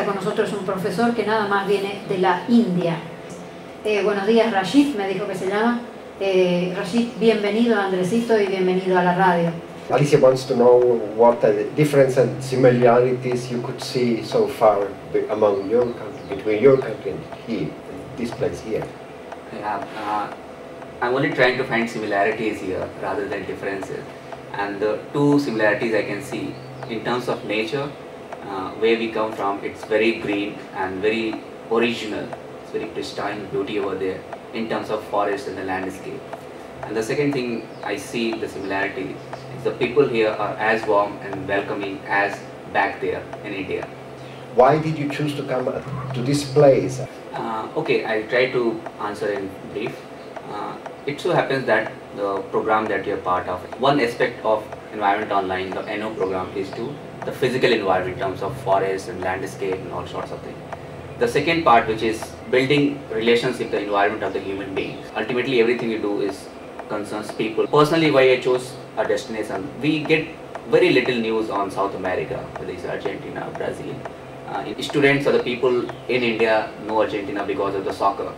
con nosotros un profesor que nada más viene de la India. Buenos días, Rashid, me dijo que se llama. Rashid, bienvenido Andresito y bienvenido a la radio. Alicia wants to know what the difference and similarities you could see so far among your country, between your country and here, this place here. Yeah, I'm only trying to find similarities here rather than differences. And the two similarities I can see in terms of nature, where we come from, it's very green and very original. It's very pristine beauty over there in terms of forest and the landscape. And the second thing I see the similarity is the people here are as warm and welcoming as back there in India. Why did you choose to come to this place? Okay, I'll try to answer in brief. It so happens that the program that you're part of, one aspect of Environment Online, the ENO program, is to the physical environment in terms of forest and landscape and all sorts of things. The second part, which is building relations with the environment of the human beings. Ultimately, everything you do is concerns people. Personally, why I chose a destination, we get very little news on South America, whether it's Argentina, Brazil. Students or the people in India know Argentina because of the soccer.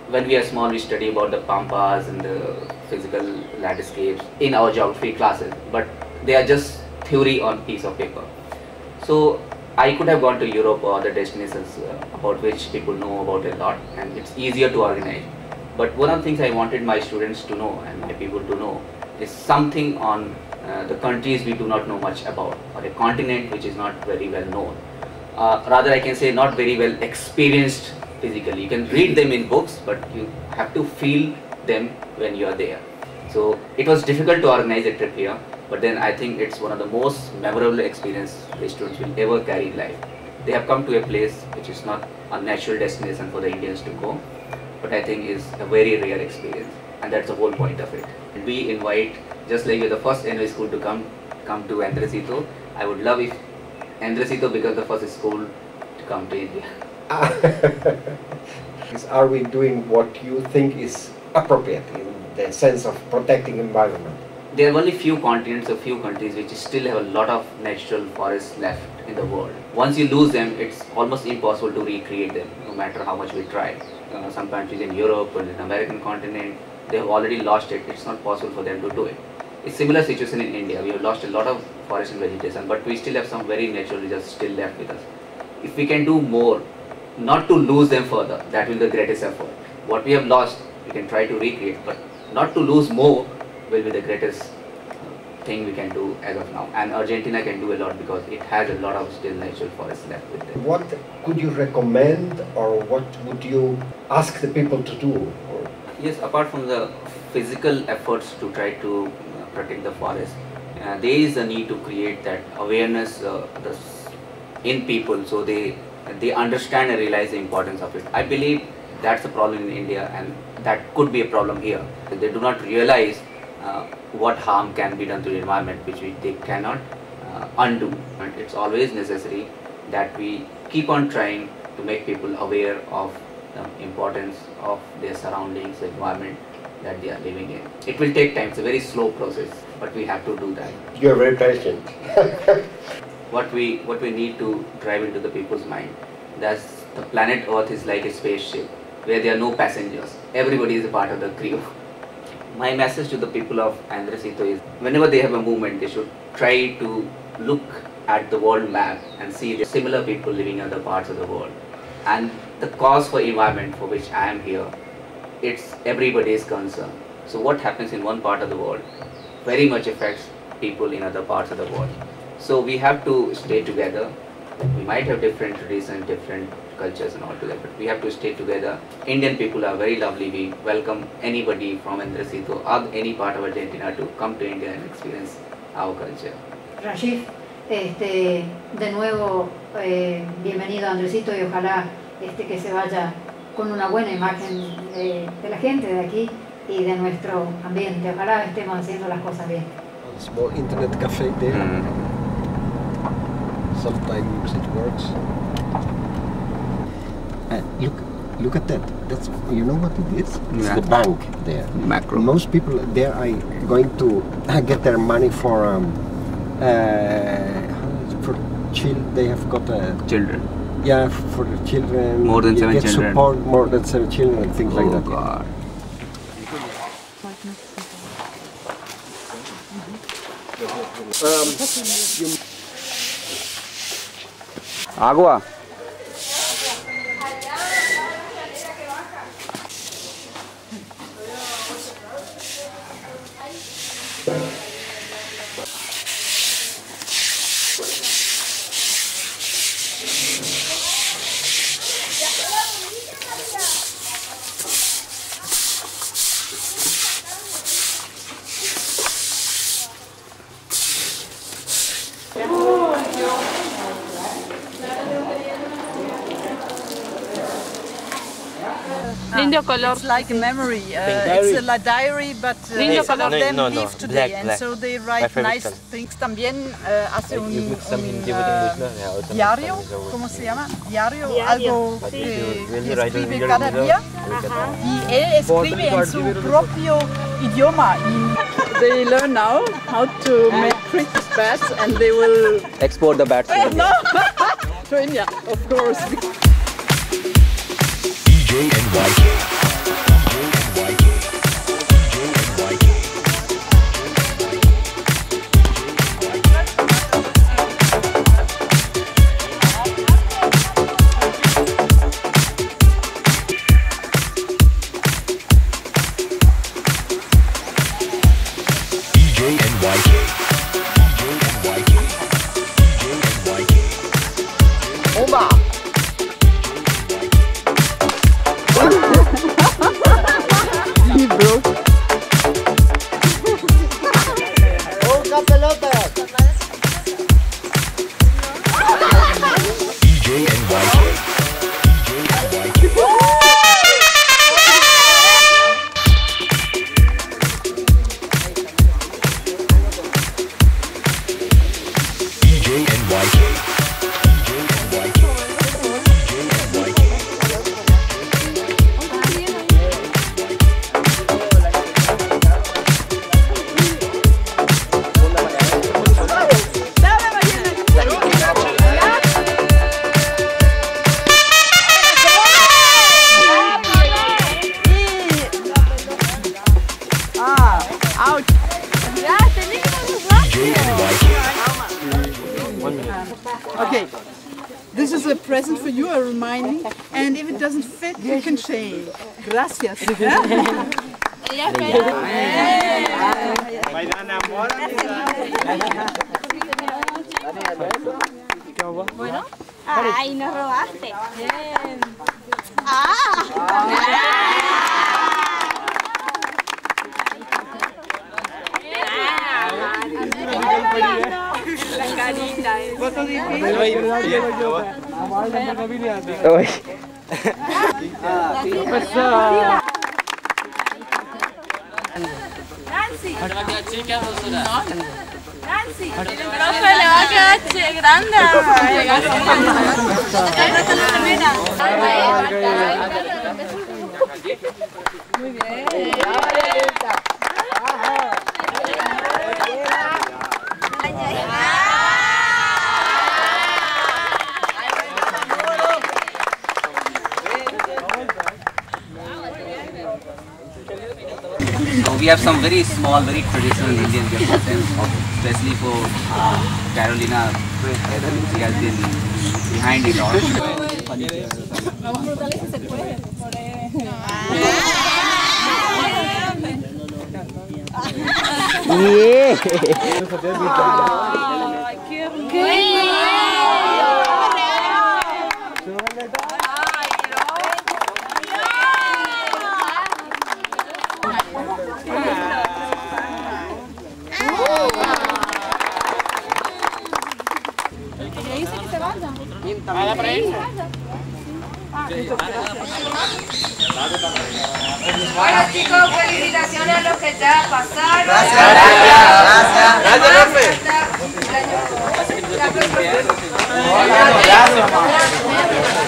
When we are small, we study about the pampas and the physical landscapes in our geography classes, but they are just theory on piece of paper. So I could have gone to Europe or other destinations about which people know about a lot, and it's easier to organize. But one of the things I wanted my students to know and my people to know is something on the countries we do not know much about, or a continent which is not very well known. Rather, I can say not very well experienced physically. You can read them in books, but you have to feel them when you are there. So it was difficult to organize a trip here, but then I think it's one of the most memorable experiences the students will ever carry in life. They have come to a place which is not a natural destination for the Indians to go, but I think is a very rare experience, and that's the whole point of it. We invite, just like you're the first NO school to come to Andresito, I would love if Andresito becomes the first school to come to India. Are we doing what you think is appropriate in the sense of protecting environment? There are only few continents or few countries which still have a lot of natural forests left in the world. Once you lose them, it's almost impossible to recreate them, no matter how much we try. Some countries in Europe or in the American continent, they have already lost it. It's not possible for them to do it. It's similar situation in India. We have lost a lot of forest and vegetation, but we still have some very natural reserves still left with us. If we can do more, not to lose them further, that will be the greatest effort. What we have lost, we can try to recreate, but not to lose more will be the greatest thing we can do as of now. And Argentina can do a lot because it has a lot of still natural forests left with them. What could you recommend, or what would you ask the people to do? Yes, apart from the physical efforts to try to protect the forest, there is a need to create that awareness in people, so they understand and realize the importance of it. I believe that's a problem in India, and that could be a problem here. They do not realize what harm can be done to the environment, which they cannot undo. And it's always necessary that we keep on trying to make people aware of the importance of their surroundings, the environment that they are living in. It will take time. It's a very slow process, but we have to do that. You're very patient. What we need to drive into the people's mind, that's the planet Earth is like a spaceship where there are no passengers. Everybody is a part of the crew. My message to the people of Andresito is, whenever they have a movement, they should try to look at the world map and see the similar people living in other parts of the world. And the cause for environment for which I am here, it's everybody's concern. So what happens in one part of the world very much affects people in other parts of the world. So we have to stay together. We might have different traditions, different cultures and all together, but we have to stay together. Indian people are very lovely. We welcome anybody from Andresito or any part of Argentina to come to India and experience our culture. Rashid, de nuevo, bienvenido a Andresito, y ojalá que se vaya con una buena imagen de la gente de aquí y de nuestro ambiente. Ojalá estemos haciendo las cosas bien. A small internet cafe there. Sometimes it works. Look at that. That's, you know what it is? It's the bank there. Macro. Most people there are going to get their money for child. They have got children. Yeah, for the children. More than 7 get children. Support more than 7 children and things like that. God. Agua. Lindo color. It's like a memory. It's a diary, but some of them live today, and so they write nice things. También hace un diario, ¿cómo se llama? Diario, algo que escribe cada día. Y él escribe en su propio idioma. They learn now how to make Christmas bats, and they will Export the bats. no, to India, of course. DJ and YK. Okay, this is a present for you, a reminding, and if it doesn't fit, you can change. Gracias. Bueno. Ay, nos robaste. Bien. Ah. La carita. Foto difícil. Nancy. Nancy. Profe, le va a quedar grande. Muy bien. We have some very small, very traditional Indian gifts, especially for Carolina. She has been behind it all. Bueno chicos, felicitaciones a los que ya pasaron. Gracias. Gracias.